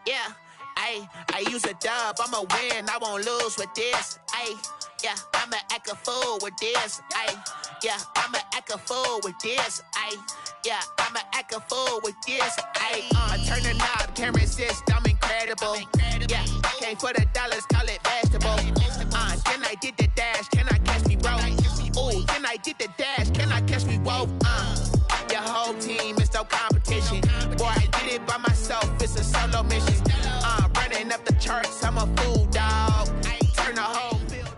Yeah, I use a dub, I'ma win, I won't lose with this. Yeah, I'ma act a fool with this. Yeah, I'ma act a fool with this. Yeah, I'ma act a fool with this. I turn the knob, can't resist, I'm incredible. Yeah, came for the dollars, call it vegetable. Then I did the dash, can I catch me, bro? Ooh, then I did the dash, can I catch me, whoa? Your whole team is no competition. Boy, I did it by myself, it's a solo mission. Running up the charts, I'm a fool, dog. Turn the whole field.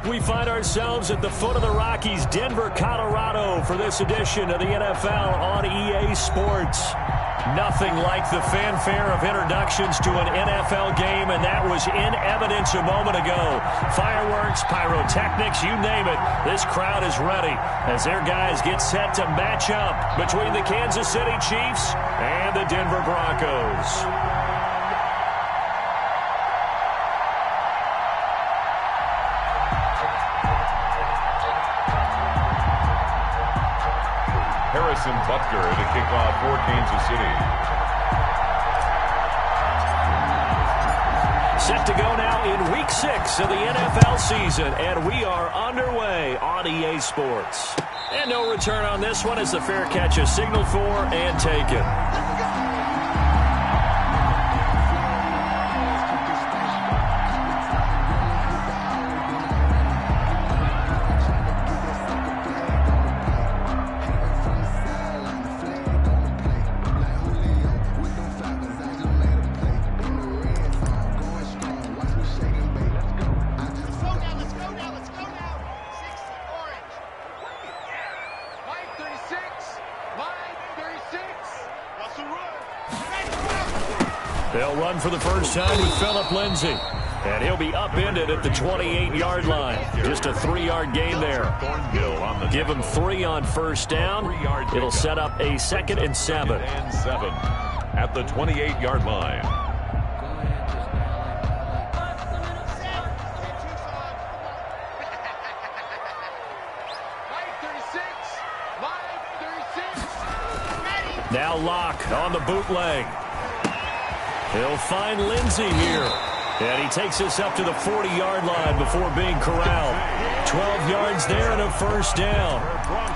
We find ourselves at the foot of the Rockies, Denver, Colorado, for this edition of the NFL on EA Sports. Nothing like the fanfare of introductions to an NFL game, and that was in evidence a moment ago. Fireworks, pyrotechnics, you name it. This crowd is ready as their guys get set to match up between the Kansas City Chiefs and the Denver Broncos. Harrison Butker to kick off for Kansas City. Set to go now in Week 6 of the NFL season, and we are underway on EA Sports. And no return on this one as the fair catch is signaled for and taken. They'll run for the first time with Phillip Lindsay. And he'll be upended at the 28-yard line. Just a 3-yard gain there. Give him 3 on first down. It'll set up a 2nd and 7. At the 28-yard line. Now Locke on the bootleg. He'll find Lindsay here. And he takes us up to the 40-yard line before being corralled. 12 yards there and a first down.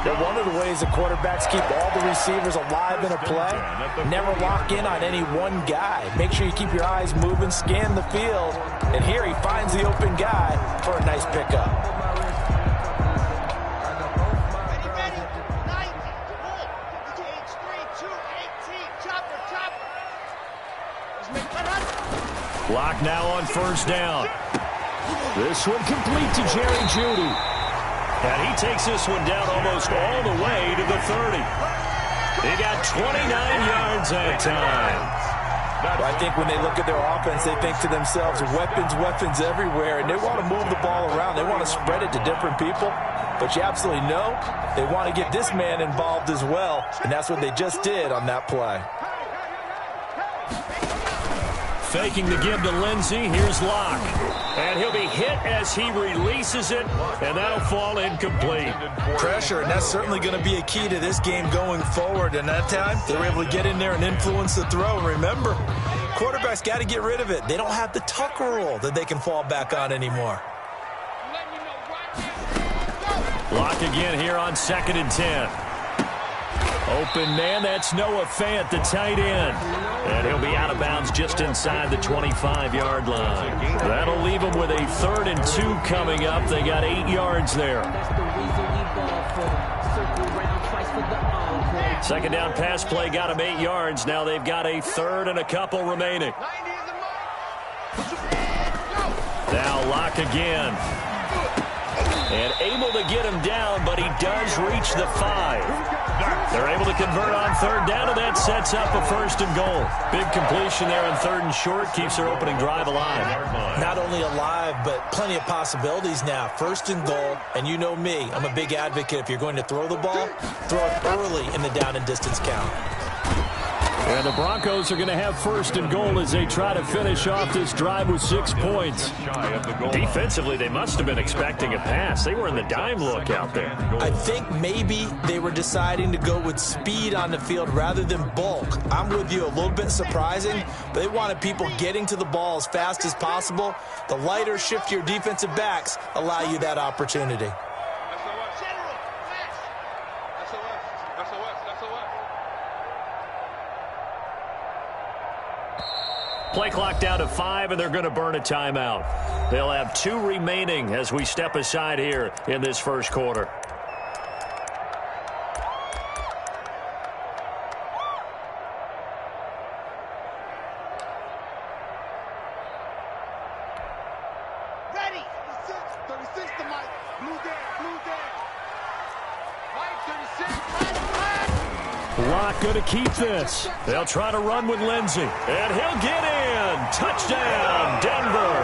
But one of the ways the quarterbacks keep all the receivers alive in a play, never lock in on any one guy. Make sure you keep your eyes moving, scan the field. And here he finds the open guy for a nice pickup. Clock now on first down. This one complete to Jerry Jeudy. And he takes this one down almost all the way to the 30. He got 29 yards that time. Well, I think when they look at their offense, they think to themselves, weapons everywhere, and they want to move the ball around. They want to spread it to different people. But you absolutely know they want to get this man involved as well, and that's what they just did on that play. Faking the give to Lindsay. Here's Locke. And he'll be hit as he releases it, and that'll fall incomplete. Pressure, and that's certainly going to be a key to this game going forward. And that time, they were able to get in there and influence the throw. And remember, quarterbacks got to get rid of it. They don't have the Tucker rule that they can fall back on anymore. Locke again here on 2nd and 10. Open man, that's Noah Fant, the tight end. And he'll be out of bounds just inside the 25-yard line. That'll leave them with a 3rd and 2 coming up. They got 8 yards there. 2nd down pass play got them 8 yards. Now they've got a 3rd and a couple remaining. Now Locke again. And able to get him down, but he does reach the 5. They're able to convert on 3rd down, and that sets up a 1st and goal. Big completion there on 3rd and short. Keeps their opening drive alive. Not only alive, but plenty of possibilities now. 1st and goal, and you know me. I'm a big advocate. If you're going to throw the ball, throw it early in the down and distance count. And the Broncos are going to have first and goal as they try to finish off this drive with 6 points. Defensively, they must have been expecting a pass. They were in the dime look out there. I think maybe they were deciding to go with speed on the field rather than bulk. I'm with you, a little bit surprising, but they wanted people getting to the ball as fast as possible. The lighter, shiftier defensive backs allow you that opportunity. Play clock down to 5, and they're going to burn a timeout. They'll have 2 remaining as we step aside here in this first quarter. Ready. 36 to Mike. Blue dead. Mike, 36. Locke going to keep this. They'll try to run with Lindsey. And he'll get in. Touchdown, Denver.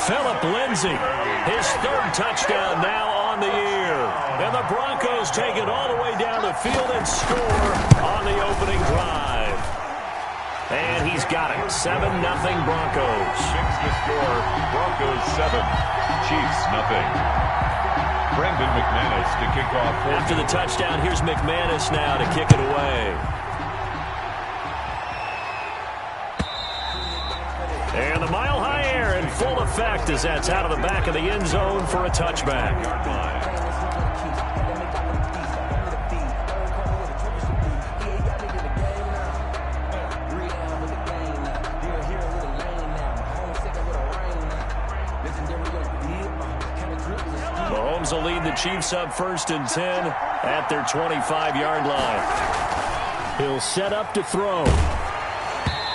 Phillip Lindsey, his 3rd touchdown now on the year. And the Broncos take it all the way down the field and score on the opening drive. And he's got it. 7-0 Broncos. 6 to score. Broncos 7. Chiefs nothing. Brendan McManus to kick off. After the touchdown, here's McManus now to kick it away. And the mile-high air in full effect as that's out of the back of the end zone for a touchback. Mahomes will lead the Chiefs up 1st and 10 at their 25-yard line. He'll set up to throw.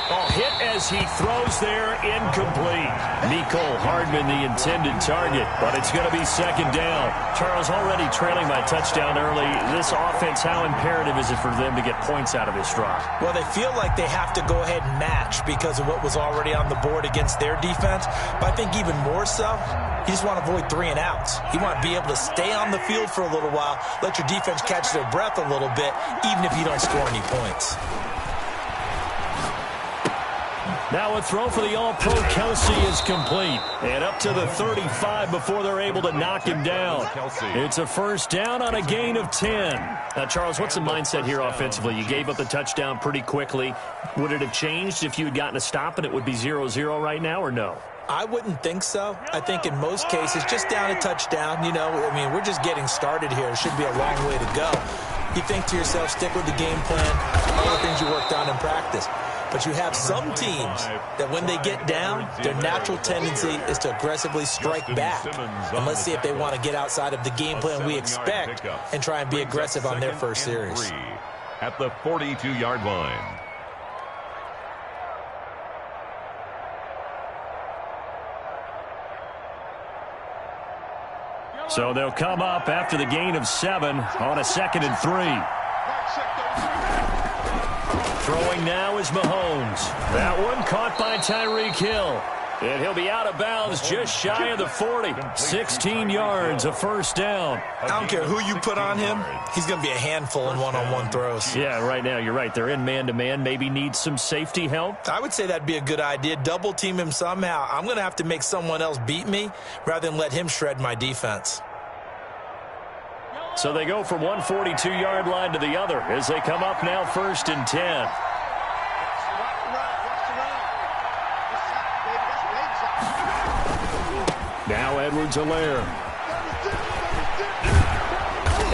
Oh, hit as he throws there, incomplete. Mecole Hardman, the intended target, but it's going to be 2nd down. Charles, already trailing by touchdown early. This offense, how imperative is it for them to get points out of this drive? Well, they feel like they have to go ahead and match because of what was already on the board against their defense. But I think even more so, you just want to avoid 3 and outs. You want to be able to stay on the field for a little while, let your defense catch their breath a little bit, even if you don't score any points. Now a throw for the All-Pro Kelsey is complete. And up to the 35 before they're able to knock him down. It's a 1st down on a gain of 10. Now, Charles, what's the mindset here offensively? You gave up the touchdown pretty quickly. Would it have changed if you had gotten a stop and it would be 0-0 right now, or no? I wouldn't think so. I think in most cases, just down a touchdown, you know, I mean, we're just getting started here. It should be a long way to go. You think to yourself, stick with the game plan, all the things you worked on in practice. But you have some teams that when they get down, their natural tendency is to aggressively strike back. And let's see if they want to get outside of the game plan we expect and try and be aggressive on their first series. At the 42-yard line. So they'll come up after the gain of 7 on a 2nd and 3. Throwing now is Mahomes. That one caught by Tyreek Hill. And he'll be out of bounds just shy of the 40. 16 yards, a 1st down. I don't care who you put on him. He's going to be a handful in one-on-one throws. Yeah, right now, you're right. They're in man-to-man. Maybe need some safety help. I would say that'd be a good idea. Double team him somehow. I'm going to have to make someone else beat me rather than let him shred my defense. So they go from one 42-yard line to the other as they come up now 1st and 10. Now Edwards-Helaire.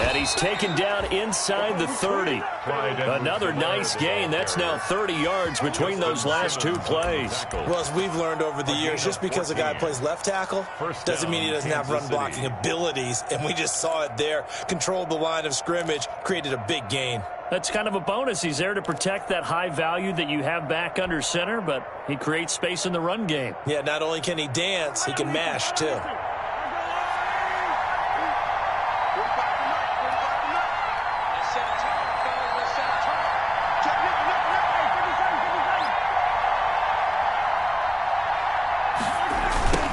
And he's taken down inside the 30. Another nice gain. That's now 30 yards between those last 2 plays. Well, as we've learned over the years, just because a guy plays left tackle doesn't mean he doesn't have run-blocking abilities. And we just saw it there. Controlled the line of scrimmage, created a big gain. That's kind of a bonus. He's there to protect that high value that you have back under center, but he creates space in the run game. Yeah, not only can he dance, he can mash, too.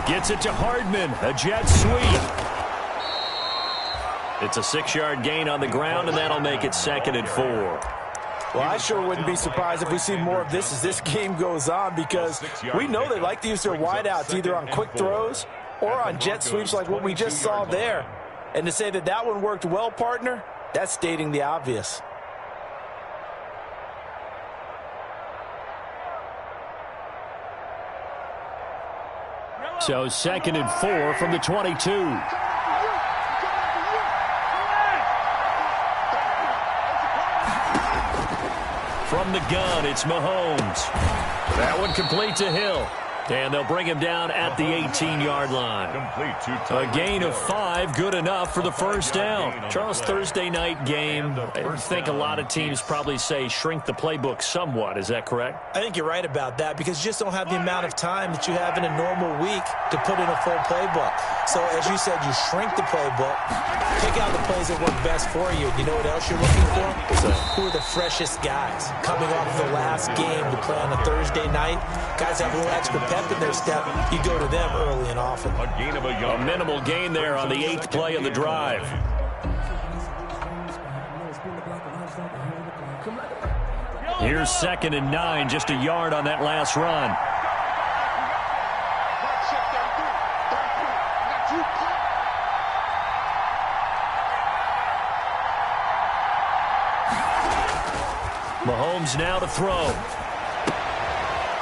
Gets it to Hardman, a jet sweep. It's a 6-yard gain on the ground, and that'll make it 2nd and 4. Well, I sure wouldn't be surprised if we see more of this as this game goes on, because we know they like to use their wideouts either on quick throws or on jet sweeps like what we just saw there. And to say that that one worked well, partner, that's stating the obvious. So 2nd and 4 from the 22. From the gun, it's Mahomes. That one complete to Hill. And they'll bring him down at the 18-yard line. A gain of 5, good enough for the first down. Charles, Thursday night game, I think a lot of teams probably say shrink the playbook somewhat. Is that correct? I think you're right about that, because you just don't have the amount of time that you have in a normal week to put in a full playbook. So, as you said, you shrink the playbook, pick out the plays that work best for you. You know what else you're looking for? So, who are the freshest guys coming off the last game to play on a Thursday night? Guys have a little extra pep in their step. You go to them early and often. A minimal gain there on the 8th play of the drive. Here's 2nd and 9, just a yard on that last run. Mahomes now to throw.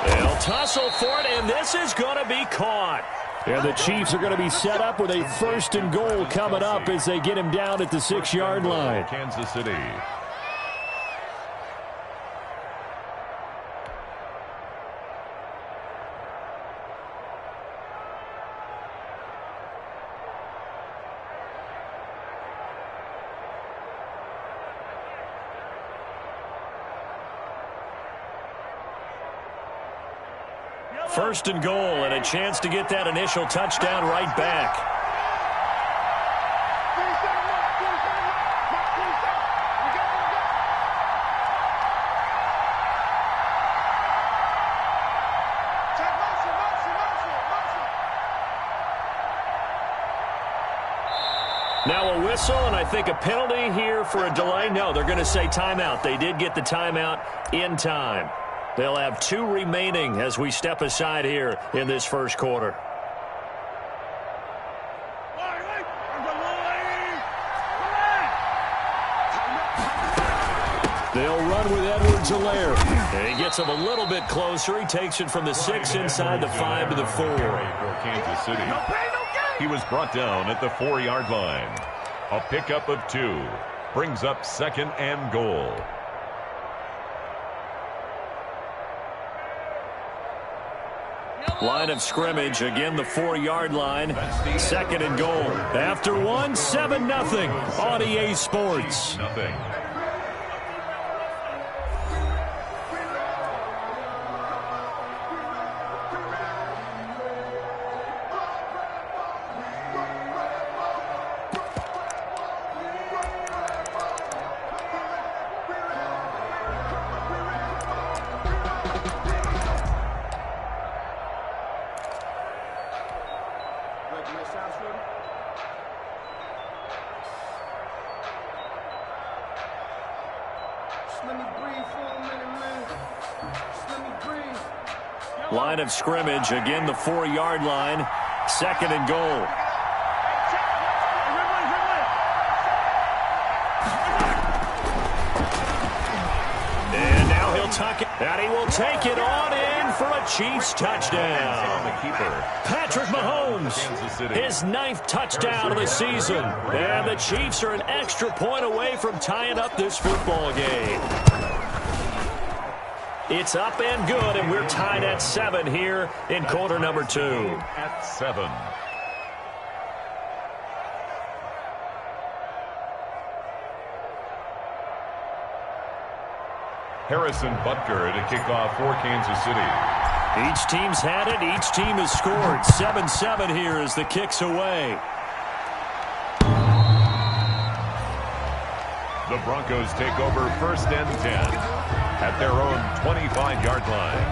They'll tussle for it, and this is going to be caught. And the Chiefs are going to be set up with a 1st and goal coming up as they get him down at the 6-yard line. Kansas City. First and goal, and a chance to get that initial touchdown right back. Now a whistle, and I think a penalty here for a delay. No, they're going to say timeout. They did get the timeout in time. They'll have 2 remaining as we step aside here in this first quarter. They'll run with Edwards-Helaire. And he gets him a little bit closer. He takes it from the 6 inside the 5 to the 4. For Kansas City. He was brought down at the 4-yard line. A pickup of 2 brings up 2nd and goal. Line of scrimmage, again the 4-yard line. 2nd and goal. After 1, 7-0 on EA Sports. Nothing. Line of scrimmage, again the 4-yard line. 2nd and goal. And now he'll tuck it, and he will take it on in for a Chiefs touchdown. Patrick Mahomes, his 9th touchdown of the season. And the Chiefs are an extra point away from tying up this football game. It's up and good, and we're tied at 7 here in quarter number 2. At 7. Harrison Butker to kick off for Kansas City. Each team's had it. Each team has scored. 7-7 here as the kick's away. The Broncos take over 1st and 10 at their own 25-yard line.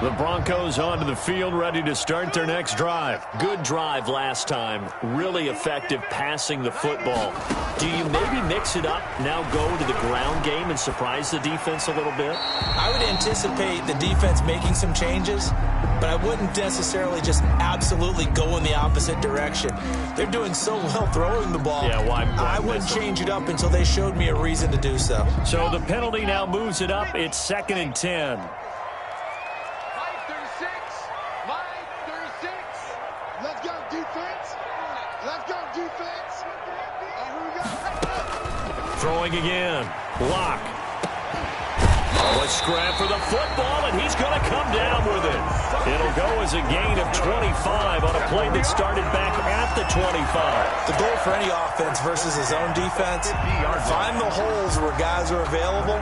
The Broncos onto the field, ready to start their next drive. Good drive last time. Really effective passing the football. Do you maybe mix it up, now go to the ground game and surprise the defense a little bit? I would anticipate the defense making some changes, but I wouldn't necessarily just absolutely go in the opposite direction. They're doing so well throwing the ball. Yeah, why I wouldn't change it up until they showed me a reason to do so. So the penalty now moves it up. It's 2nd and 10. Let's go, defense. Let's go, defense. Here we go. Throwing again. Block. Oh, a scrap for the football, and he's going to come down with it. It'll go as a gain of 25 on a play that started back at the 25. The goal for any offense versus his own defense, find the holes where guys are available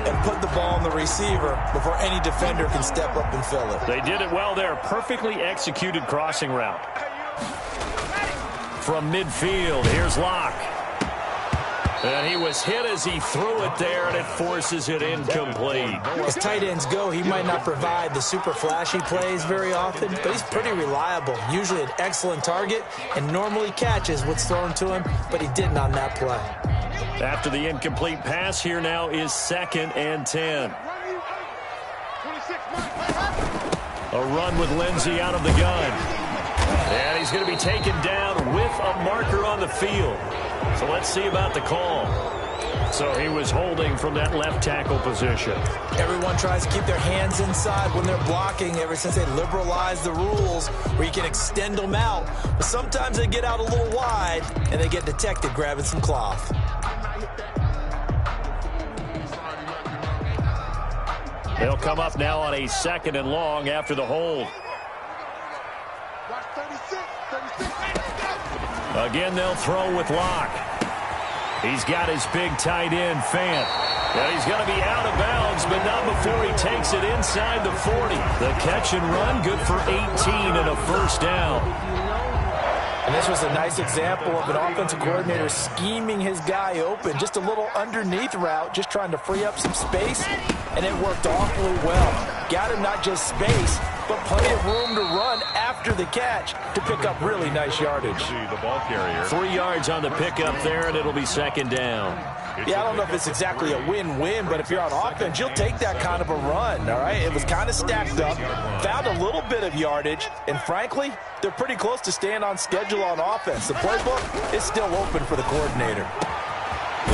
and put the ball on the receiver before any defender can step up and fill it. They did it well there. Perfectly executed crossing route. From midfield, here's Locke. And he was hit as he threw it there, and it forces it incomplete. As tight ends go, he might not provide the super flashy plays very often, but he's pretty reliable. Usually an excellent target and normally catches what's thrown to him, but he didn't on that play. After the incomplete pass, here now is 2nd and 10. A run with Lindsey out of the gun. And he's going to be taken down with a marker on the field. So let's see about the call. So he was holding from that left tackle position. Everyone tries to keep their hands inside when they're blocking ever since they liberalized the rules where you can extend them out. But sometimes they get out a little wide and they get detected grabbing some cloth. They'll come up now on a 2nd and long after the hold. Again, they'll throw with Locke. He's got his big tight end, Fant. Yeah, he's going to be out of bounds, but not before he takes it inside the 40. The catch and run, good for 18 and a first down. And this was a nice example of an offensive coordinator scheming his guy open. Just a little underneath route, just trying to free up some space, and it worked awfully well. Got him not just space, but plenty of room to run after the catch to pick up really nice yardage. The ball carrier. 3 yards on the pickup there, and it'll be 2nd down. Yeah, I don't know if it's exactly a win-win, but if you're on offense, you'll take that kind of a run, all right? It was kind of stacked up, found a little bit of yardage, and frankly, they're pretty close to staying on schedule on offense. The playbook is still open for the coordinator.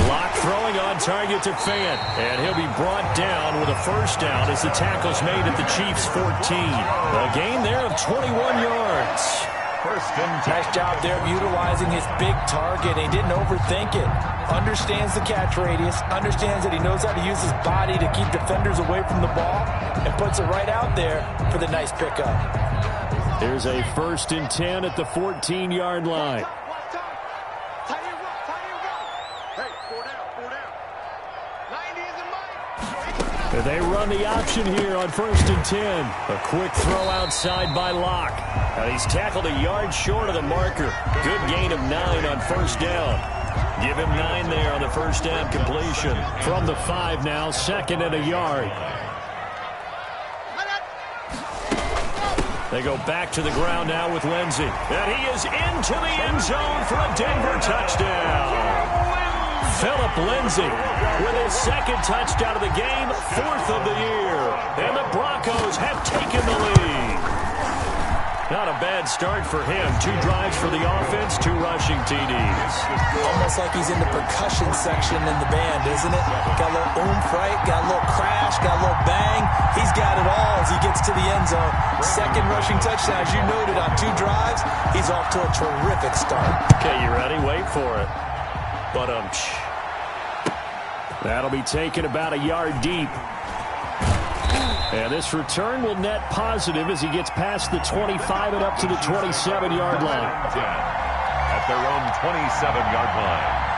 Locke throwing on target to Fant, and he'll be brought down with a first down as the tackle's made at the Chiefs' 14. A gain there of 21 yards. First and 10. Nice job there of utilizing his big target. He didn't overthink it. Understands the catch radius, understands that he knows how to use his body to keep defenders away from the ball, and puts it right out there for the nice pickup. Here's a 1st and 10 at the 14-yard line. They run the option here on 1st and 10. A quick throw outside by Locke. Now he's tackled a yard short of the marker. Good gain of 9 on first down. Give him 9 there on the first down completion. From the 5 now, 2nd and a yard. They go back to the ground now with Lindsey. And he is into the end zone for a Denver touchdown. Phillip Lindsey with his 2nd touchdown of the game, 4th of the year. And the Broncos have taken the lead. Not a bad start for him. 2 drives for the offense, 2 rushing TDs. Almost like he's in the percussion section in the band, isn't it? Got a little oomph, right? Got a little crash, got a little bang. He's got it all as he gets to the end zone. 2nd rushing touchdown, as you noted, on 2 drives. He's off to a terrific start. Okay, you ready? Wait for it. But that'll be taken about a yard deep. And this return will net positive as he gets past the 25 and up to the 27-yard line. At their own 27-yard line.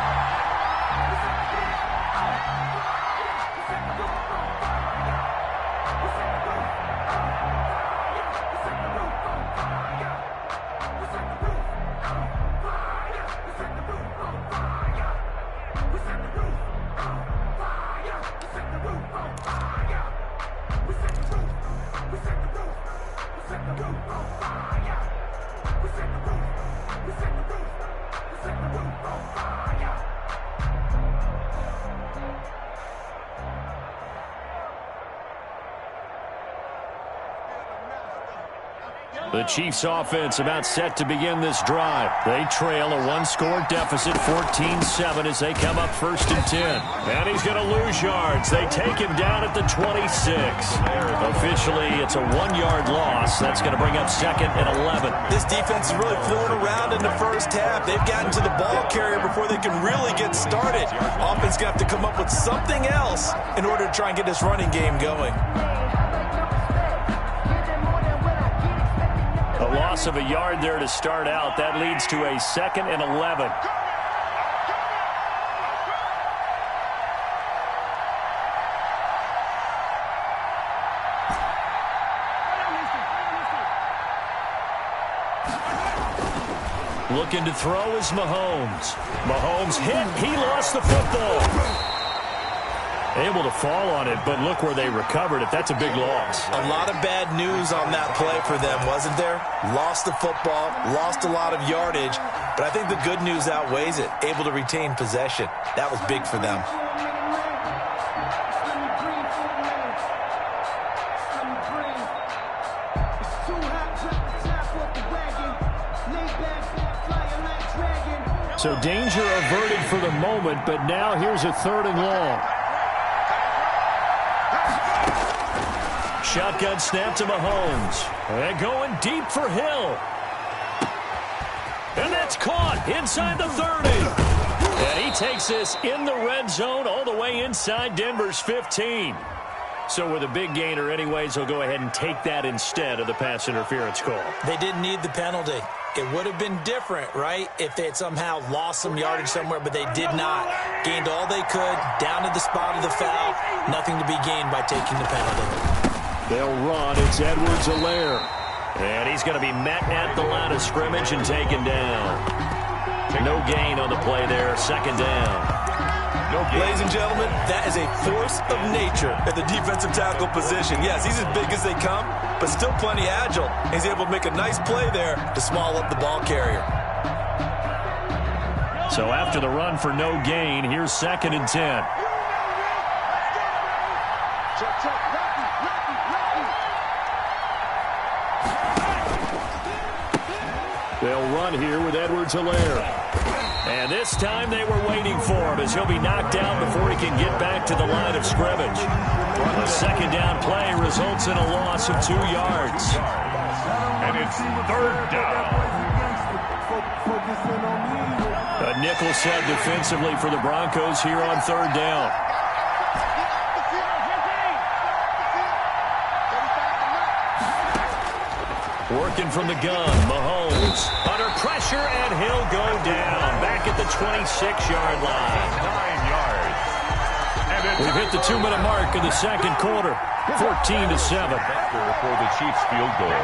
The Chiefs offense about set to begin this drive. They trail a one-score deficit, 14-7, as they come up 1st and 10. And he's going to lose yards. They take him down at the 26. Officially, it's a 1-yard loss. That's going to bring up 2nd and 11. This defense is really flown around in the first half. They've gotten to the ball carrier before they can really get started. Offense going to have to come up with something else in order to try and get this running game going. A loss of a yard there to start out. That leads to a 2nd and 11. Looking to throw is Mahomes. Mahomes hit. He lost the football. Able to fall on it, but look where they recovered it. That's a big loss. A lot of bad news on that play for them, wasn't there? Lost the football, lost a lot of yardage, but I think the good news outweighs it. Able to retain possession. That was big for them. So danger averted for the moment, but now here's a 3rd and long. Shotgun snap to Mahomes. And going deep for Hill. And that's caught inside the 30. And he takes this in the red zone all the way inside Denver's 15. So with a big gainer anyways, he'll go ahead and take that instead of the pass interference call. They didn't need the penalty. It would have been different, right, if they had somehow lost some yardage somewhere, but they did not. Gained all they could, down to the spot of the foul. Nothing to be gained by taking the penalty. They'll run. It's Edwards-Helaire. And he's going to be met at the line of scrimmage and taken down. No gain on the play there. 2nd down. Ladies and gentlemen, that is a force of nature at the defensive tackle position. Yes, he's as big as they come, but still plenty agile. He's able to make a nice play there to small up the ball carrier. So after the run for no gain, here's 2nd and 10. They'll run here with Edwards-Helaire. And this time they were waiting for him as he'll be knocked out before he can get back to the line of scrimmage. A 2nd down play results in a loss of 2 yards. And it's 3rd down. A nickel set defensively for the Broncos here on 3rd down. Working from the gun, Mahomes under pressure, and he'll go down back at the 26-yard line. 9 yards. We've hit the 2-minute mark in the 2nd quarter, 14-7. For the Chiefs field goal.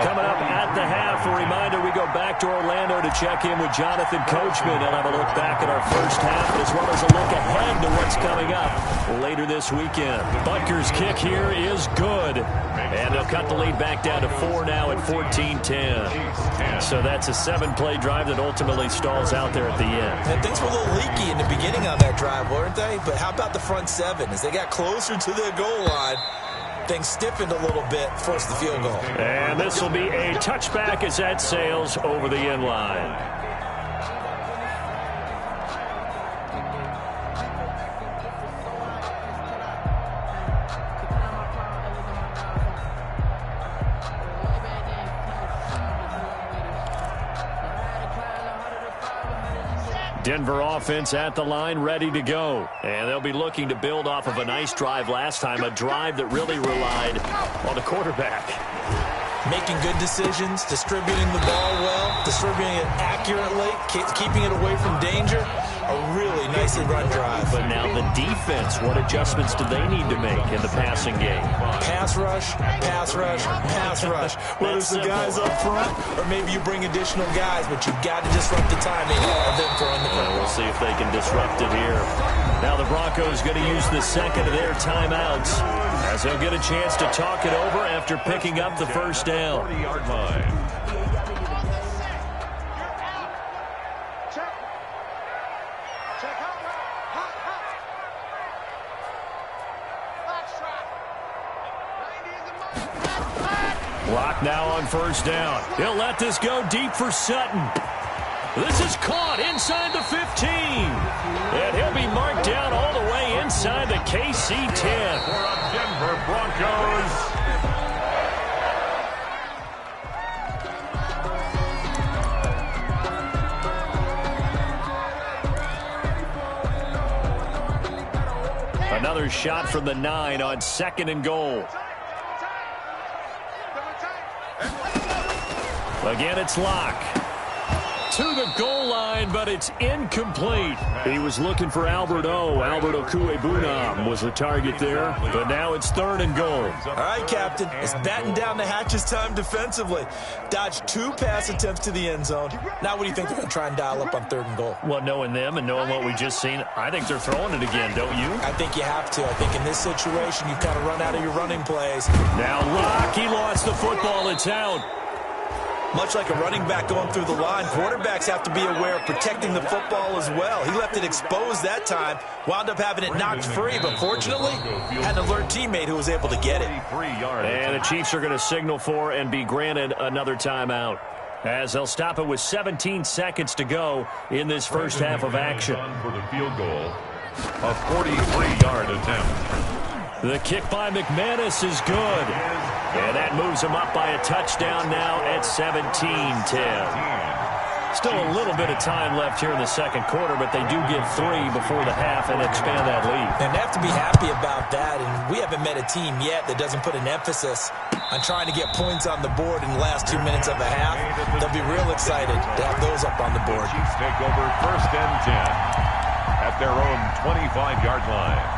Coming up at the half, a reminder, we go back to Orlando to check in with Jonathan Coachman. He'll have a look back at our first half as well as a look ahead to what's coming up later this weekend. Butker's kick here is good. And they'll cut the lead back down to 4 now at 14-10. So that's a 7-play drive that ultimately stalls out there at the end. And things were a little leaky in the beginning on that drive, weren't they? But how about the front 7? As they got closer to their goal line, things stiffened a little bit, forced the field goal. And this will be a touchback as that sails over the end line. Denver offense at the line, ready to go. And they'll be looking to build off of a nice drive last time, a drive that really relied on the quarterback. Making good decisions, distributing the ball well, distributing it accurately, keeping it away from danger. A really nicely run drive. But now the defense, what adjustments do they need to make in the passing game? Pass rush, pass rush, pass rush. Whether it's the guys up front or maybe you bring additional guys, but you've got to disrupt the timing of them throwing the football. We'll see if they can disrupt it here. Now the Broncos going to use the 2nd of their timeouts as they'll get a chance to talk it over after picking up the first down. 40-yard line. Now on first down. He'll let this go deep for Sutton. This is caught inside the 15. And he'll be marked down all the way inside the KC 10. For the Denver Broncos. Another shot from the 9 on 2nd and goal. Again, it's Locke. To the goal line, but it's incomplete. He was looking for Albert O. Albert Okuebunam was the target there, but now it's 3rd and goal. All right, Captain, it's batten down the hatches time defensively. Dodged 2 pass attempts to the end zone. Now what do you think they're going to try and dial up on 3rd and goal? Well, knowing them and knowing what we just seen, I think they're throwing it again, don't you? I think you have to. I think in this situation, you've kind of run out of your running plays. Now Locke, he lost the football. It's out. Much like a running back going through the line, quarterbacks have to be aware of protecting the football as well. He left it exposed that time, wound up having it knocked free, but fortunately, had an alert teammate who was able to get it. And the Chiefs are going to signal for and be granted another timeout, as they'll stop it with 17 seconds to go in this first half of action. For the field goal, a 43-yard attempt. The kick by McManus is good. And that moves him up by a touchdown now at 17-10. Still a little bit of time left here in the second quarter, but they do get 3 before the half and expand that lead. And they have to be happy about that, and we haven't met a team yet that doesn't put an emphasis on trying to get points on the board in the last 2 minutes of a half. They'll be real excited to have those up on the board. Chiefs take over 1st and 10 at their own 25-yard line.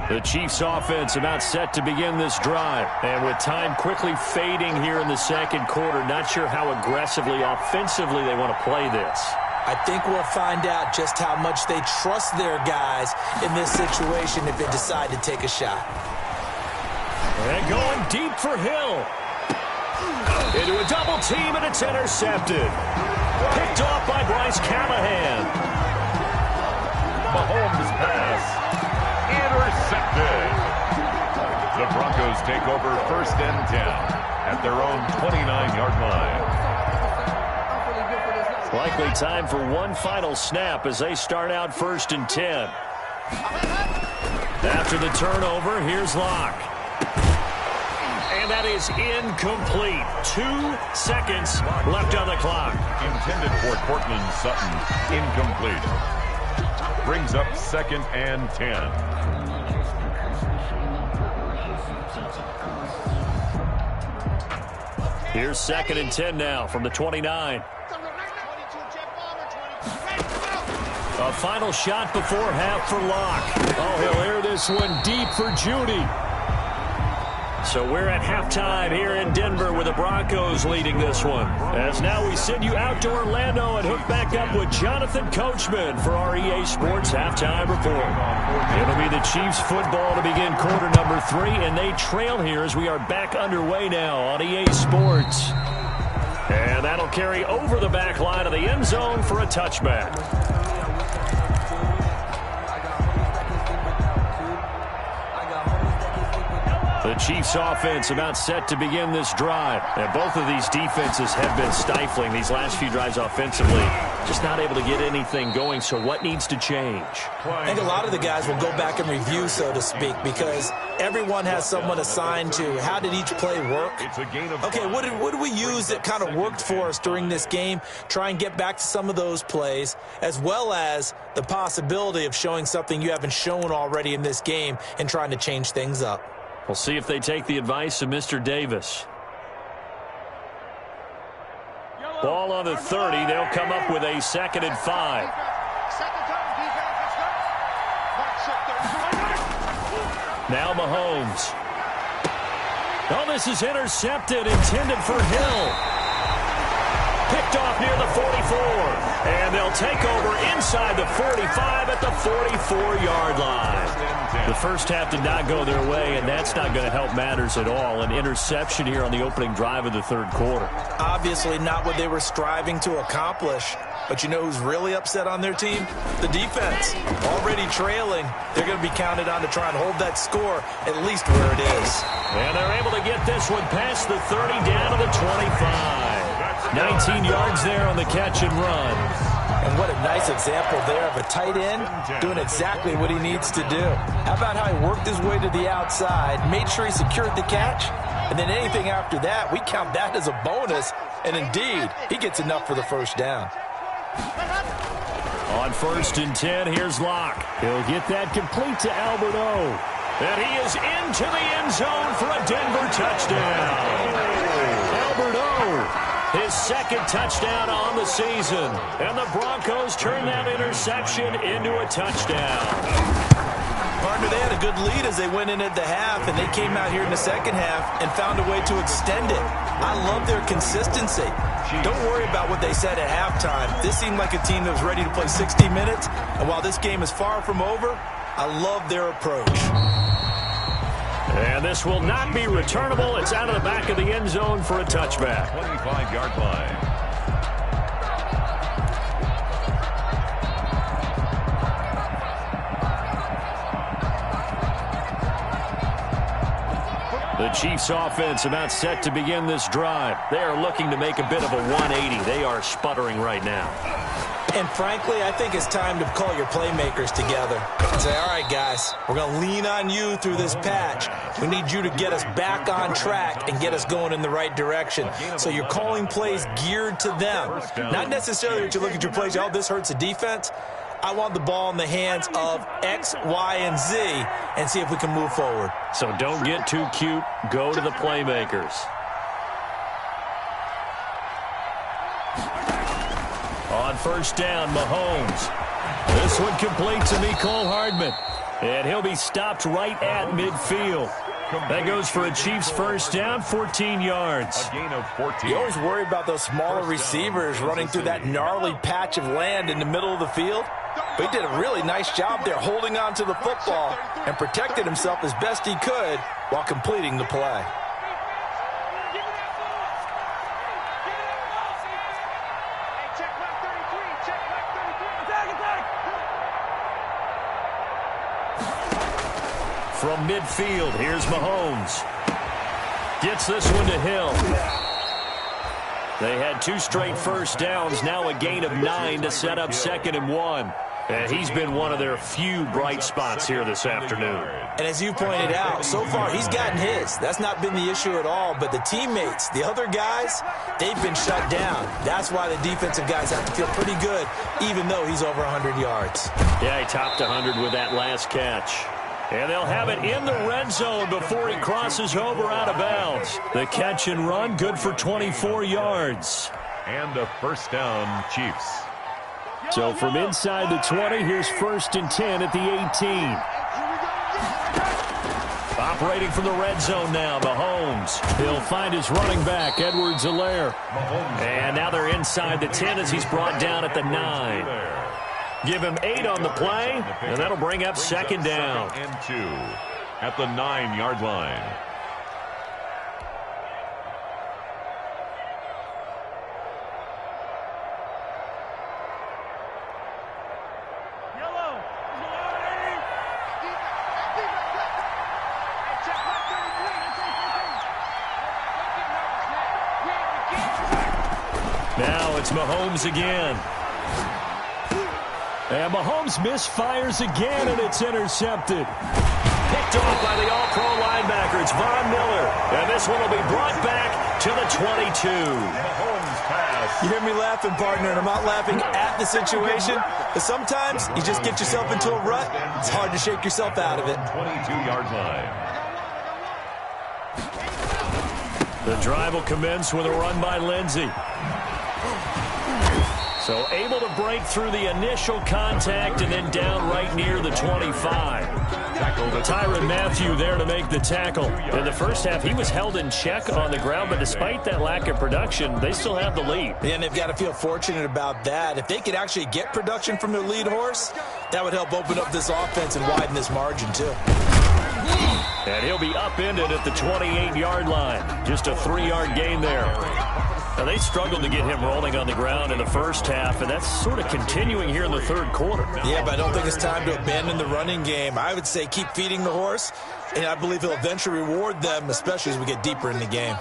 The Chiefs offense about set to begin this drive. And with time quickly fading here in the second quarter, not sure how aggressively, offensively they want to play this. I think we'll find out just how much they trust their guys in this situation if they decide to take a shot. And going deep for Hill. Into a double team, and it's intercepted. Picked off by Bryce Callahan. Mahomes' pass. Intercepted. The Broncos take over 1st and 10 at their own 29-yard line. Likely time for one final snap as they start out 1st and 10. After the turnover, here's Locke. And that is incomplete. 2 seconds left on the clock. Intended for Cortland Sutton. Incomplete. Brings up 2nd and 10. Here's 2nd and 10 now from the 29. A final shot before half for Locke. Oh, he'll air this one deep for Judy. So we're at halftime here in Denver with the Broncos leading this one. As now we send you out to Orlando and hook back up with Jonathan Coachman for our EA Sports Halftime Report. It'll be the Chiefs football to begin quarter number 3, and they trail here as we are back underway now on EA Sports. And that'll carry over the back line of the end zone for a touchback. The Chiefs offense about set to begin this drive. And both of these defenses have been stifling these last few drives offensively. Just not able to get anything going, so what needs to change? I think a lot of the guys will go back and review, so to speak, because everyone has someone assigned to how did each play work. Okay, what did we use that kind of worked for us during this game? Try and get back to some of those plays, as well as the possibility of showing something you haven't shown already in this game and trying to change things up. We'll see if they take the advice of Mr. Davis. Ball on the 30. They'll come up with a 2nd and 5. Now Mahomes. Oh, this is intercepted, intended for Hill. Picked off near the 44. And they'll take over inside the 45 at the 44-yard line. The first half did not go their way, and that's not going to help matters at all. An interception here on the opening drive of the third quarter. Obviously not what they were striving to accomplish. But you know who's really upset on their team? The defense. Already trailing, they're going to be counted on to try and hold that score at least where it is. And they're able to get this one past the 30 down to the 25. 19 yards there on the catch and run. And what a nice example there of a tight end doing exactly what he needs to do. How about how he worked his way to the outside, made sure he secured the catch, and then anything after that, we count that as a bonus. And indeed, he gets enough for the first down. On 1st and 10, here's Locke. He'll get that complete to Alberto. And he is into the end zone for a Denver touchdown. Alberto. His second touchdown on the season. And the Broncos turn that interception into a touchdown. Partner, they had a good lead as they went in at the half, and they came out here in the second half and found a way to extend it. I love their consistency. Don't worry about what they said at halftime. This seemed like a team that was ready to play 60 minutes, and while this game is far from over, I love their approach. And this will not be returnable. It's out of the back of the end zone for a touchback. 25-yard line. The Chiefs offense about set to begin this drive. They are looking to make a bit of a 180. They are sputtering right now. And frankly, I think it's time to call your playmakers together and say, all right, guys, we're going to lean on you through this patch. We need you to get us back on track and get us going in the right direction. So you're calling plays geared to them. Not necessarily that you look at your plays, oh, this hurts the defense. I want the ball in the hands of X, Y, and Z and see if we can move forward. So don't get too cute. Go to the playmakers. On 1st down, Mahomes. This one complete to Mecole Hardman. And he'll be stopped right at midfield. That goes for a Chiefs first down, 14 yards. A gain of 14. You always worry about those smaller receivers running through that gnarly patch of land in the middle of the field. But he did a really nice job there holding on to the football and protected himself as best he could while completing the play. From midfield, here's Mahomes. Gets this one to Hill. They had 2 straight first downs, now a gain of 9 to set up 2nd and 1. And he's been one of their few bright spots here this afternoon. And as you pointed out, so far he's gotten his. That's not been the issue at all. But the teammates, the other guys, they've been shut down. That's why the defensive guys have to feel pretty good, even though he's over 100 yards. Yeah, he topped 100 with that last catch. And they'll have it in the red zone before he crosses over out of bounds. The catch and run, good for 24 yards. And a first down, Chiefs. So from inside the 20, here's 1st and 10 at the 18. Operating from the red zone now, Mahomes. He'll find his running back, Edwards-Helaire. And now they're inside the 10 as he's brought down at the 9. Give him 8 on the play, and that'll bring up 2nd down. 2nd and 2 at the 9-yard line. Now it's Mahomes again. And Mahomes misfires again, and it's intercepted. Picked off by the all-pro linebacker. It's Von Miller. And this one will be brought back to the 22. Mahomes pass. You hear me laughing, partner, and I'm not laughing at the situation. But sometimes you just get yourself into a rut. It's hard to shake yourself out of it. 22-yard line. The drive will commence with a run by Lindsey. So able to break through the initial contact and then down right near the 25. Tyrann Mathieu there to make the tackle. In the first half, he was held in check on the ground, but despite that lack of production, they still have the lead. And they've got to feel fortunate about that. If they could actually get production from their lead horse, that would help open up this offense and widen this margin, too. And he'll be upended at the 28-yard line. Just a 3-yard gain there. Now, they struggled to get him rolling on the ground in the first half, and that's sort of continuing here in the third quarter. Yeah, but I don't think it's time to abandon the running game. I would say keep feeding the horse, and I believe he'll eventually reward them, especially as we get deeper in the game.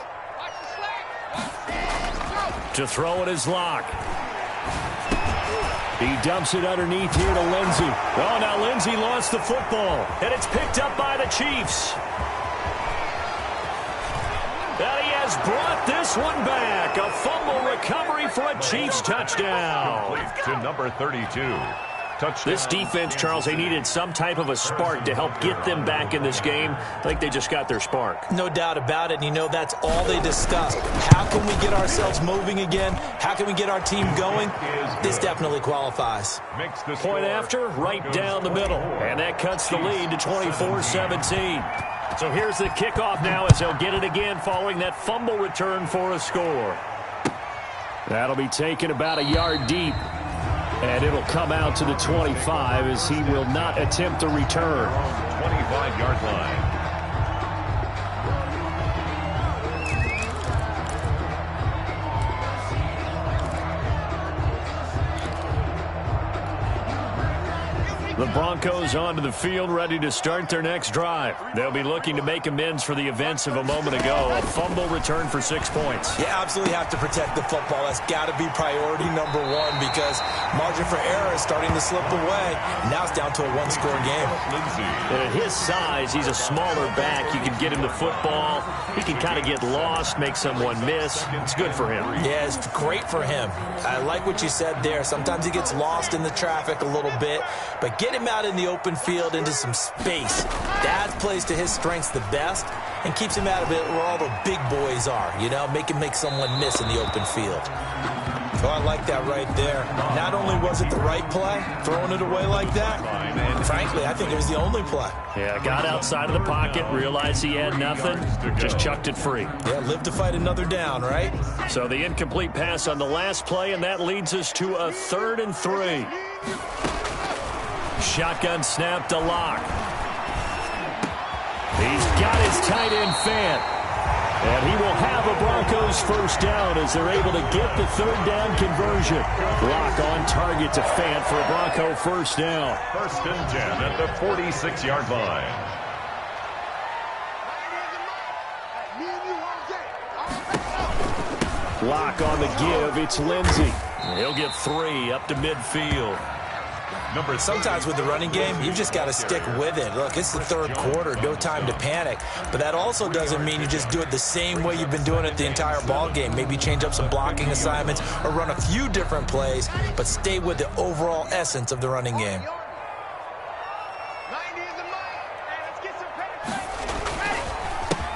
To throw it is Locke. He dumps it underneath here to Lindsey. Oh, now Lindsey lost the football, and it's picked up by the Chiefs. And he has brought this one back. A fumble recovery for a Chiefs touchdown. Complete to number 32. Touchdown. This defense, Charles, they needed some type of a spark to help get them back in this game. I think they just got their spark. No doubt about it. And you know, that's all they discussed. How can we get ourselves moving again? How can we get our team going? This definitely qualifies. Point after, right down the middle. And that cuts the lead to 24-17. So here's the kickoff now as they'll get it again following that fumble return for a score. That'll be taken about a yard deep. And it'll come out to the 25 as he will not attempt a return. 25-yard line. The Broncos onto the field, ready to start their next drive. They'll be looking to make amends for the events of a moment ago. A fumble return for 6 points. You absolutely have to protect the football. That's got to be priority number one because margin for error is starting to slip away. Now it's down to a one-score game. And at his size, he's a smaller back. You can get him the football. He can kind of get lost, make someone miss. It's good for him. Yeah, it's great for him. I like what you said there. Sometimes he gets lost in the traffic a little bit, but get him out in the open field into some space. That plays to his strengths the best and keeps him out of it where all the big boys are, you know, make someone miss in the open field. So I like that right there. Not only was it the right play, throwing it away like that, frankly, I think it was the only play. Yeah, got outside of the pocket, realized he had nothing, just chucked it free. Yeah, live to fight another down, right? So the incomplete pass on the last play, and that leads us to a 3rd and 3. Shotgun snap to Locke. He's got his tight end Fant. And he will have a Broncos first down as they're able to get the 3rd down conversion. Locke on target to Fant for a Bronco first down. 1st and 10 at the 46-yard line. Locke on the give. It's Lindsey. He'll get 3 up to midfield. Sometimes with the running game, you've just got to stick with it. Look, it's the 3rd quarter, no time to panic. But that also doesn't mean you just do it the same way you've been doing it the entire ball game. Maybe change up some blocking assignments or run a few different plays, but stay with the overall essence of the running game.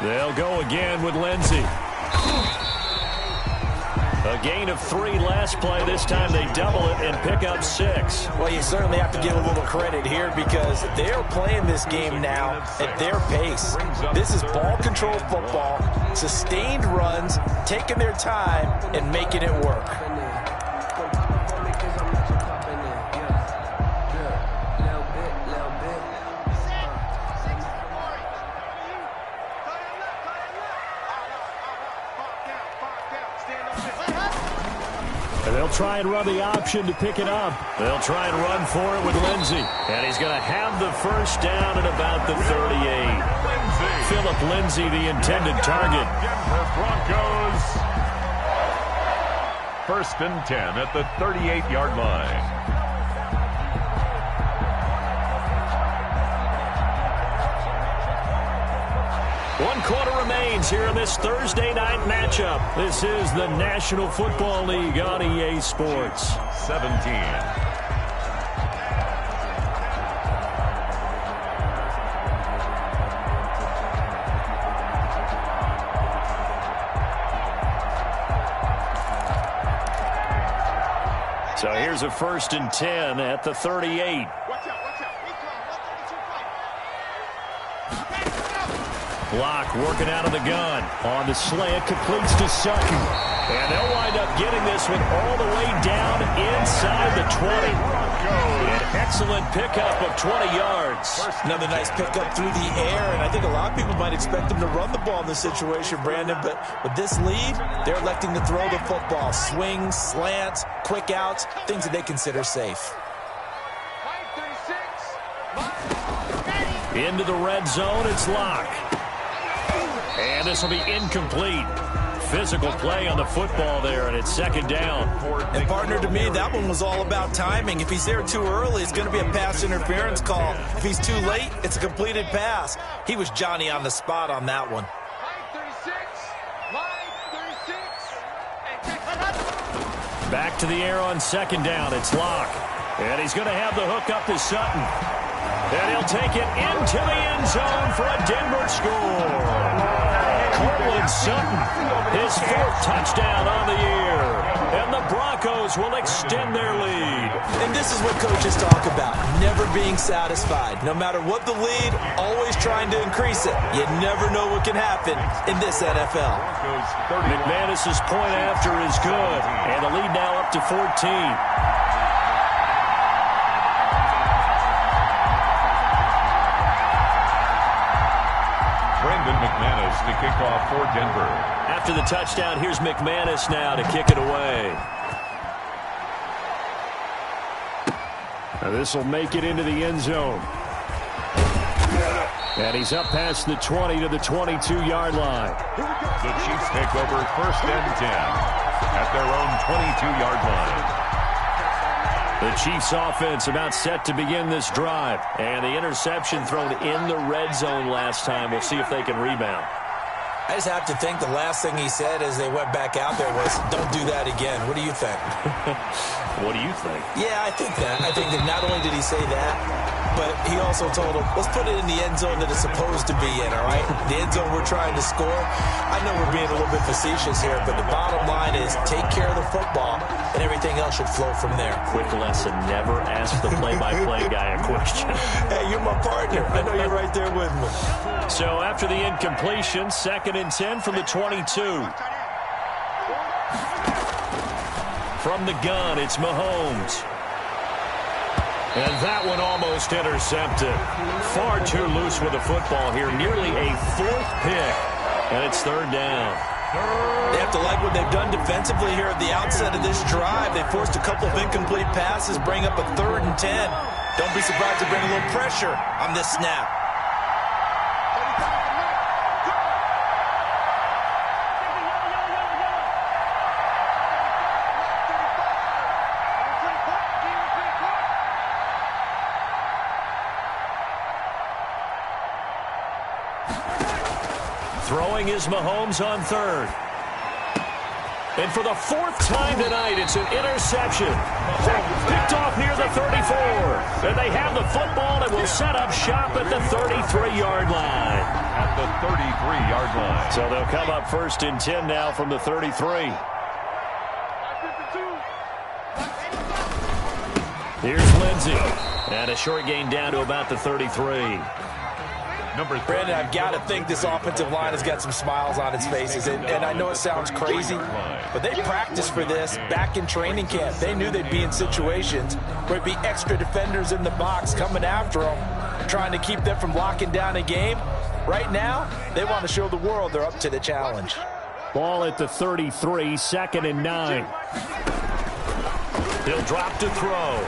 They'll go again with Lindsey. A gain of 3 last play. This time they double it and pick up 6. Well, you certainly have to give a little credit here because they're playing this game now at their pace. This is ball control football, sustained runs, taking their time, and making it work. They'll try and run the option to pick it up. They'll try and run for it with Lindsey. And he's going to have the first down at about the 38. Philip Lindsey, the intended target. Denver Broncos. 1st and 10 at the 38-yard line. One quarter remains here in this Thursday night matchup. This is the National Football League on EA Sports. 17. So here's a 1st and 10 at the 38. Block working out of the gun. On the slant, completes to Sutton. And they'll wind up getting this one all the way down inside the 20. An excellent pickup of 20 yards. Another nice pickup through the air, and I think a lot of people might expect them to run the ball in this situation, Brandon, but with this lead, they're electing to throw the football. Swings, slants, quick outs, things that they consider safe. Into the red zone, it's Locke. And this will be incomplete. Physical play on the football there, and it's second down. And partner, to me, that one was all about timing. If he's there too early, it's going to be a pass interference call. If he's too late, it's a completed pass. He was Johnny on the spot on that one. Back to the air on second down, it's Locke. And he's going to have the hook up to Sutton. And he'll take it into the end zone for a Denver score. Cortland Sutton, his fourth touchdown on the year. And the Broncos will extend their lead. And this is what coaches talk about, never being satisfied. No matter what the lead, always trying to increase it. You never know what can happen in this NFL. McManus's point after is good. And the lead now up to 14. McManus to kick off for Denver. After the touchdown, here's McManus now to kick it away. Now this will make it into the end zone. And he's up past the 20 to the 22-yard line. The Chiefs take over first and 10 at their own 22-yard line. The Chiefs offense about set to begin this drive. And the interception thrown in the red zone last time. We'll see if they can rebound. I just have to think the last thing he said as they went back out there was, don't do that again. What do you think? What do you think? Yeah, I think that. I think that not only did he say that, but he also told him, let's put it in the end zone that it's supposed to be in, all right? The end zone we're trying to score. I know we're being a little bit facetious here, but the bottom line is take care of the football, and everything else should flow from there. Quick lesson, never ask the play-by-play guy a question. Hey, you're my partner. I know you're right there with me. So after the incompletion, second and 10 from the 22. From the gun, it's Mahomes. And that one almost intercepted. Far too loose with the football here. Nearly a fourth pick. And it's third down. They have to like what they've done defensively here at the outset of this drive. They forced a couple of incomplete passes, bring up a 3rd and 10. Don't be surprised to bring a little pressure on this snap. Throwing is Mahomes on third. And for the 4th time tonight, it's an interception. Picked off near the 34. And they have the football and will set up shop at the 33-yard line. At the 33-yard line. So they'll come up first and 10 now from the 33. Here's Lindsey. And a short gain down to about the 33. Brandon, I've got to think this offensive line has got some smiles on its faces. And I know it sounds crazy, but they practiced for this back in training camp. They knew they'd be in situations where it'd be extra defenders in the box coming after them, trying to keep them from locking down a game. Right now, they want to show the world they're up to the challenge. Ball at the 33, 2nd and 9. He'll drop to throw.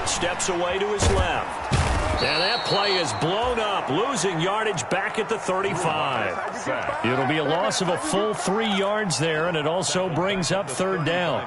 Steps away to his left. And that play is blown up, losing yardage back at the 35. It'll be a loss of a full 3 yards there, and it also brings up third down.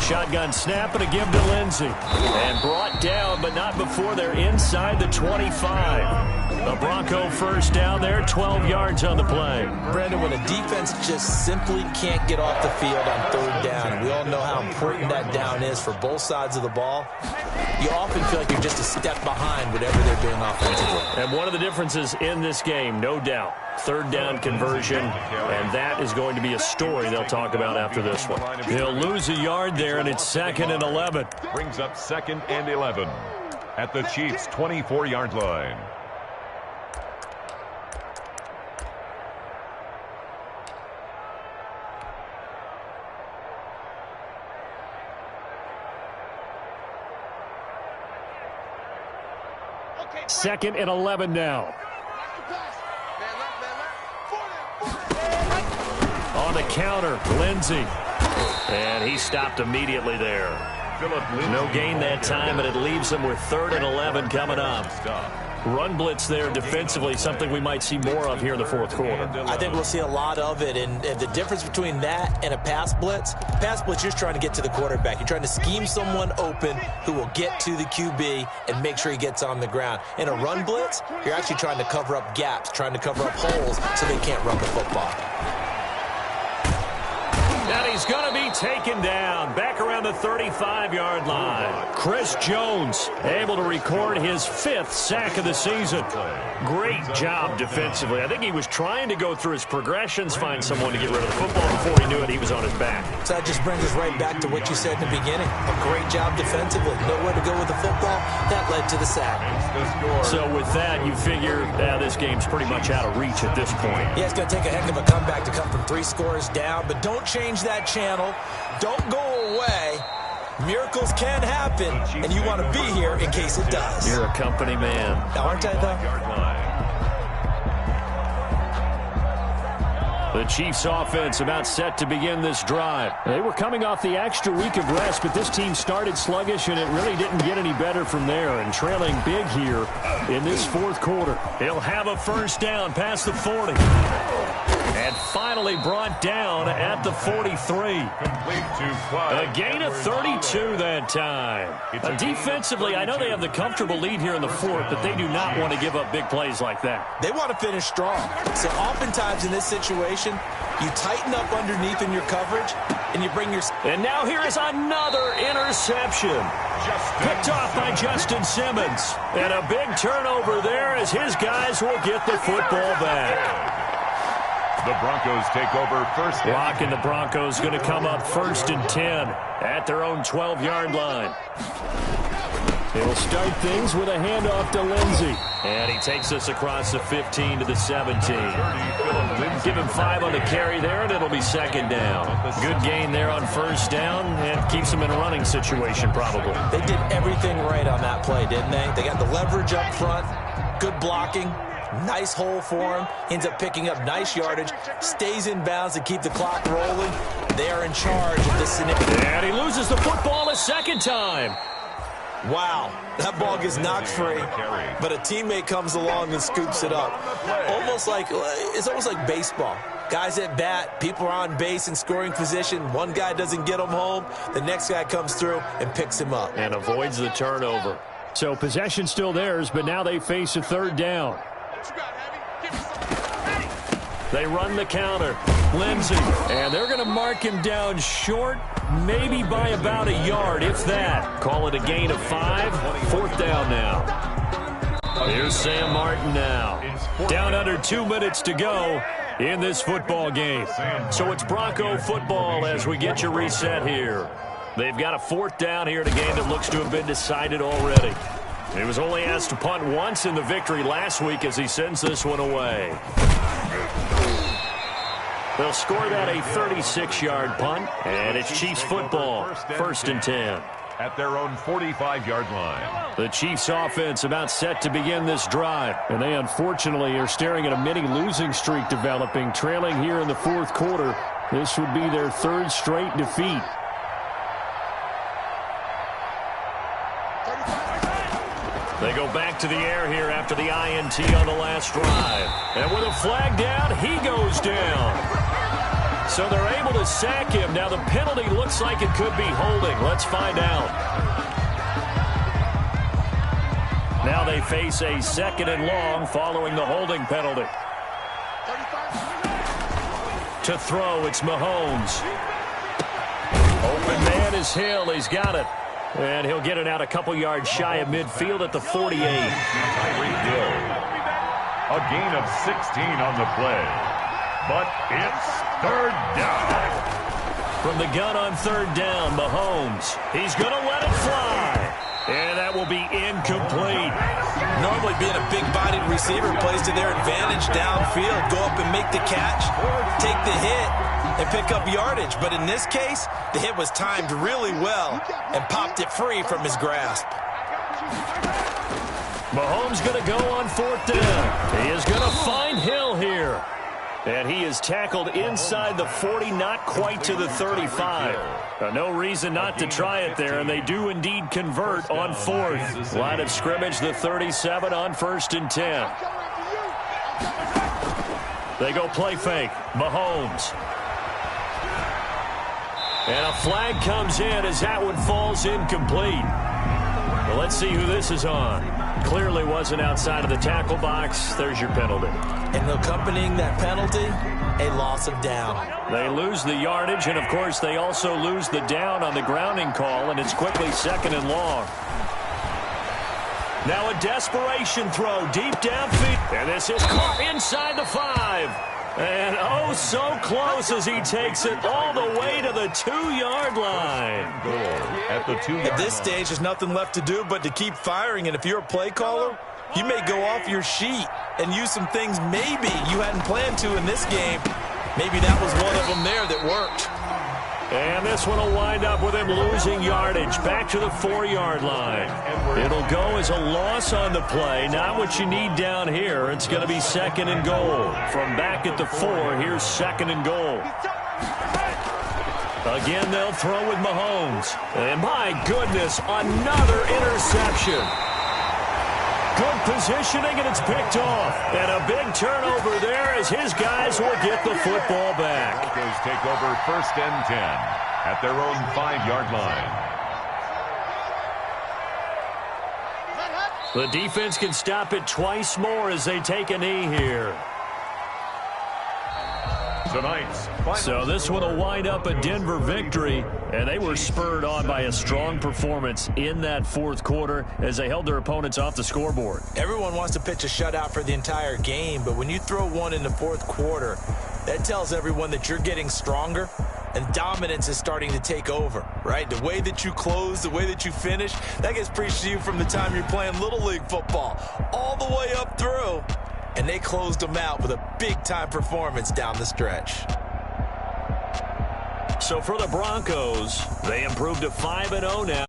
Shotgun snap and a give to Lindsey. And brought down, but not before they're inside the 25. The Bronco first down there, 12 yards on the play. Brandon, when a defense just simply can't get off the field on third down, and we all know how important that down is for both sides of the ball, you often feel like you're just a step behind whatever they're doing offensively. And one of the differences in this game, no doubt, third down conversion, and that is going to be a story they'll talk about after this one. They'll lose a yard there, and it's 2nd and 11. Brings up 2nd and 11 at the Chiefs' 24-yard line. Second and 11 now. On the counter, Lindsey. And he stopped immediately there. No gain that time, and it leaves them with 3rd and 11 coming up. Run blitz there defensively, something we might see more of here in the fourth quarter. I think we'll see a lot of it, and the difference between that and a pass blitz, you're just trying to get to the quarterback. You're trying to scheme someone open who will get to the QB and make sure he gets on the ground. In a run blitz, you're actually trying to cover up gaps, trying to cover up holes so they can't run the football. And he's going to be taken down back around the 35-yard line. Chris Jones able to record his 5th sack of the season. Great job defensively. I think he was trying to go through his progressions, find someone to get rid of the football. Before he knew it, he was on his back. So that just brings us right back to what you said in the beginning. A great job defensively. Nowhere to go with the football. That led to the sack. So with that, you figure this game's pretty much out of reach at this point. Yeah, it's going to take a heck of a comeback to come from 3 scores down, but don't change that channel. Don't go away. Miracles can happen, and you want to be here in case it does. You're a company man. Aren't I, though? The Chiefs offense about set to begin this drive. They were coming off the extra week of rest, but this team started sluggish, and it really didn't get any better from there, and trailing big here in this fourth quarter. He'll have a first down past the 40. And finally brought down at the 43. A gain of 32 that time. Defensively, I know they have the comfortable lead here in the fourth, but they do not want to give up big plays like that. They want to finish strong. So oftentimes in this situation, you tighten up underneath in your coverage, and you bring your... And now here is another interception. Picked off by Justin Simmons. And a big turnover there as his guys will get the football back. The Broncos take over first. Clock, and the Broncos going to come up 1st and 10 at their own 12-yard line. They'll start things with a handoff to Lindsey. And he takes us across the 15 to the 17. Give him 5 on the carry there, and it'll be 2nd down. Good gain there on 1st down, and keeps them in a running situation probably. They did everything right on that play, didn't they? They got the leverage up front, good blocking. Nice hole for him. Ends up picking up nice yardage. Stays in bounds to keep the clock rolling. They are in charge of this scenario. And he loses the football a 2nd time. Wow. That ball gets knocked free, but a teammate comes along and scoops it up. It's almost like baseball. Guys at bat, people are on base in scoring position. One guy doesn't get him home. The next guy comes through and picks him up. And avoids the turnover. So possession still theirs, but now they face a 3rd down. They run the counter. Lindsey. And they're going to mark him down short, maybe by about a yard, if that. Call it a gain of 5. 4th down now. Here's Sam Martin now. Down under 2 minutes to go in this football game. So it's Bronco football as we get you reset here. They've got a 4th down here in a game that looks to have been decided already. He was only asked to punt once in the victory last week as he sends this one away. They'll score that a 36-yard punt, and it's Chiefs football, 1st and 10. At their own 45-yard line. The Chiefs offense about set to begin this drive, and they unfortunately are staring at a mini losing streak developing, trailing here in the fourth quarter. This would be their 3rd straight defeat. They go back to the air here after the INT on the last drive. And with a flag down, he goes down. So they're able to sack him. Now the penalty looks like it could be holding. Let's find out. Now they face a 2nd and long following the holding penalty. To throw, it's Mahomes. Open man is Hill. He's got it. And he'll get it out a couple yards shy of midfield at the 48. Tyreek Hill. A gain of 16 on the play. But it's 3rd down. From the gun on 3rd down, Mahomes. He's going to let it fly. And that will be incomplete. Normally being a big-bodied receiver plays to their advantage downfield. Go up and make the catch, take the hit, and pick up yardage. But in this case, the hit was timed really well and popped it free from his grasp. Mahomes going to go on 4th down. He is going to find Hill here. And he is tackled inside the 40, not quite to the 35. No reason not to try it there, and they do indeed convert on 4th. Line of scrimmage, the 37 on 1st and 10. They go play fake. Mahomes. And a flag comes in as that one falls incomplete. Well, let's see who this is on. Clearly wasn't outside of the tackle box. There's your penalty. And accompanying that penalty, a loss of down. They lose the yardage, and, of course, they also lose the down on the grounding call, and it's quickly 2nd and long. Now a desperation throw deep downfield. And this is caught inside the 5. And oh, so close as he takes it all the way to the 2-yard line. At the 2-yard At this stage, there's nothing left to do but to keep firing. And if you're a play caller, you may go off your sheet and use some things maybe you hadn't planned to in this game. Maybe that was one of them there that worked. And this one will wind up with him losing yardage back to the 4-yard line. It'll go as a loss on the play. Not what you need down here. It's going to be 2nd and goal. From back at the 4, here's 2nd and goal. Again, they'll throw with Mahomes. And my goodness, another interception. Good positioning, and it's picked off. And a big turnover there as his guys will get the football back. Broncos take over 1st and 10 at their own 5-yard line. The defense can stop it twice more as they take a knee here. So this one will wind up a Denver victory, and they were spurred on by a strong performance in that 4th quarter as they held their opponents off the scoreboard. Everyone wants to pitch a shutout for the entire game, but when you throw one in the 4th quarter, that tells everyone that you're getting stronger and dominance is starting to take over, right? The way that you close, the way that you finish, that gets preached to you from the time you're playing Little League football all the way up through. And they closed them out with a big-time performance down the stretch. So for the Broncos, they improved to 5-0 now.